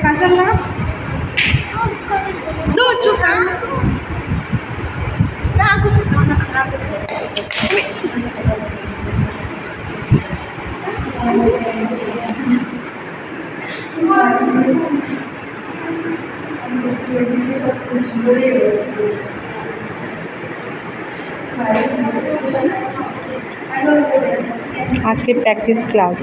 কাঁচাল্লা দু চুকা আজকে প্র্যাকটিস ক্লাস।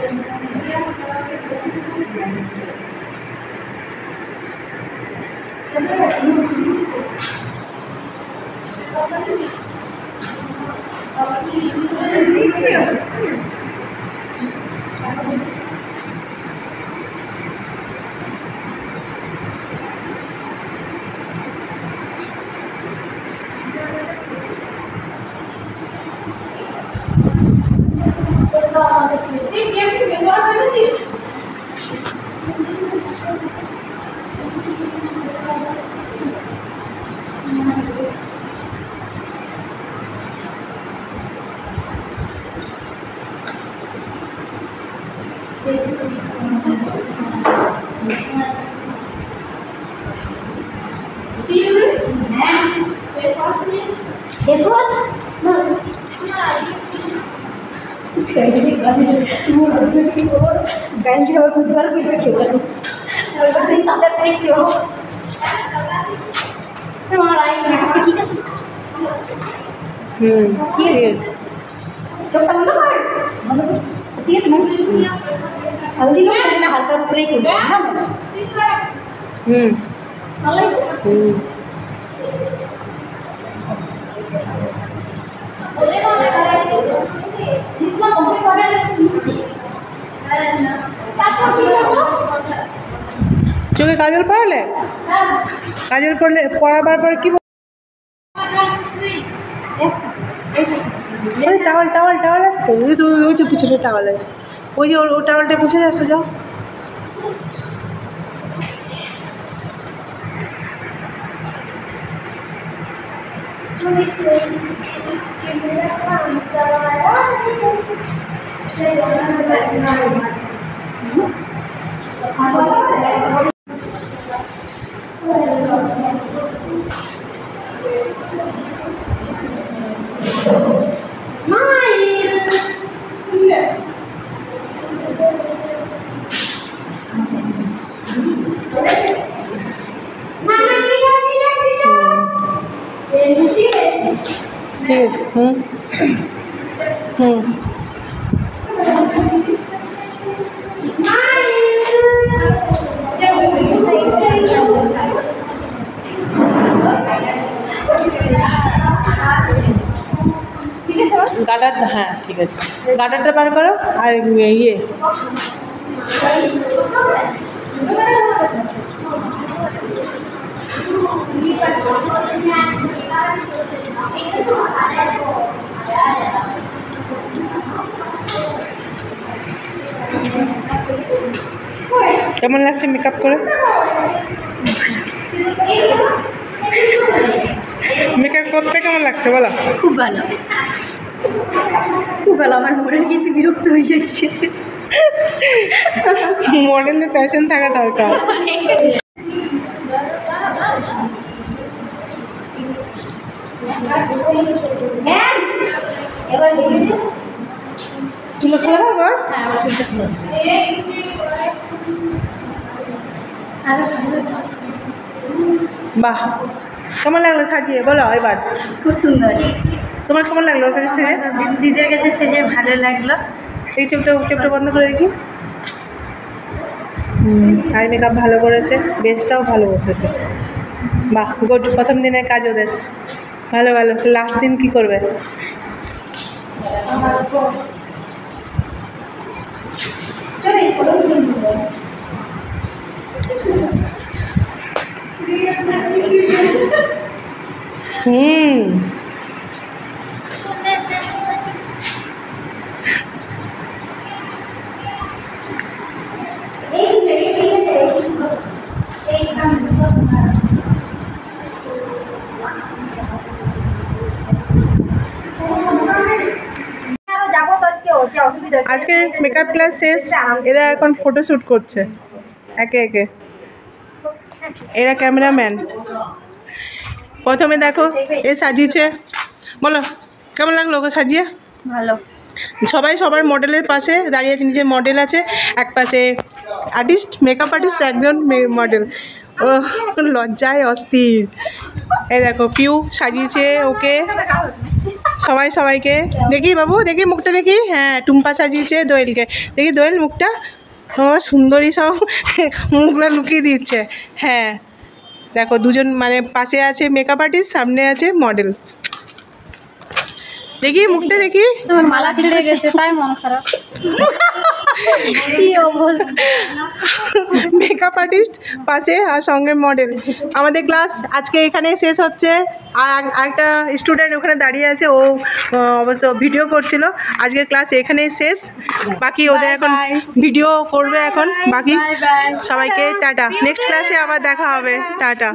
হালকার উপরেই চোখে কাজল পড়ালে? কাজল পড়লে পড়াবার পর কি টাওয়াল টাওয়াল টাওয়াল আছে তো? ওই তো পিছনে টাওয়াল আছে, ওই যে ও টাওয়ালটা মুছে যাচ্ছে, যাও। ঠিক আছে। গাটার, হ্যাঁ ঠিক আছে, গাটারটা বার করো। আর ইয়ে কেমন লাগছে মেকআপ করে? মেকআপ করতে কেমন লাগছে বলো? খুব ভালো, খুব ভালো। আমার মডেল কিন্তু বিরক্ত হয়ে যাচ্ছে। মডেলের প্যাশন থাকা দরকার। চুলো খুলে দেবো? বাহ, কেমন লাগলো সাজিয়ে বলো এবার? খুব সুন্দর। তোমার কেমন লাগলো ওর কাছে সেজে? দিদির কাছে সেজে ভালো লাগলো। এই চোখটা বন্ধ করে দেখি। আই মেকআপ ভালো করেছে, বেসটাও ভালো বসেছে। বাহ, গুড। প্রথম দিনের কাজ ওদের ভালো ভালো। লাস্ট দিন কি করবে? মেকআপ ক্লাস শেষ, এরা এখন ফটোশ্যুট করছে একে একে। এরা ক্যামেরাম্যান। প্রথমে দেখো এ সাজিয়েছে, বলো কেমন লাগলো ওকে সাজিয়ে? ভালো। সবাই সবার মডেলের পাশে দাঁড়িয়ে আছে, নিজের মডেল আছে, এক পাশে আর্টিস্ট, মেকআপ আর্টিস্ট, একজন মডেল। ও লজ্জায় অস্থির। এই দেখো পিউ সাজিয়েছে ওকে, সবাই সবাইকে। দেখি বাবু, দেখি মুখটা দেখি। হ্যাঁ, টুম্পা সাজিয়েছে দোয়েলকে। দেখি দোয়েল মুখটা। ও সুন্দরী, সব মুখগুলো লুকিয়ে দিচ্ছে। হ্যাঁ দেখো দুজন মানে পাশে আছে মেকআপ আর্টিস্ট, সামনে আছে মডেল। দেখি মুখটা দেখি। আমার মালা ছিঁড়ে গেছে তাই মন খারাপ। কি অবস্থা। মেকআপ আর্টিস্ট পাশে আর সঙ্গে মডেল। আমাদের ক্লাস আজকে এখানে শেষ হচ্ছে। আর আরেকটা স্টুডেন্ট ওখানে দাঁড়িয়ে আছে, ও অবশ্য ভিডিও করছিল। আজকের ক্লাস এখানেই শেষ। বাকি ওদের এখন ভিডিও করবে এখন বাকি। সবাইকে টাটা, নেক্সট ক্লাসে আবার দেখা হবে, টাটা।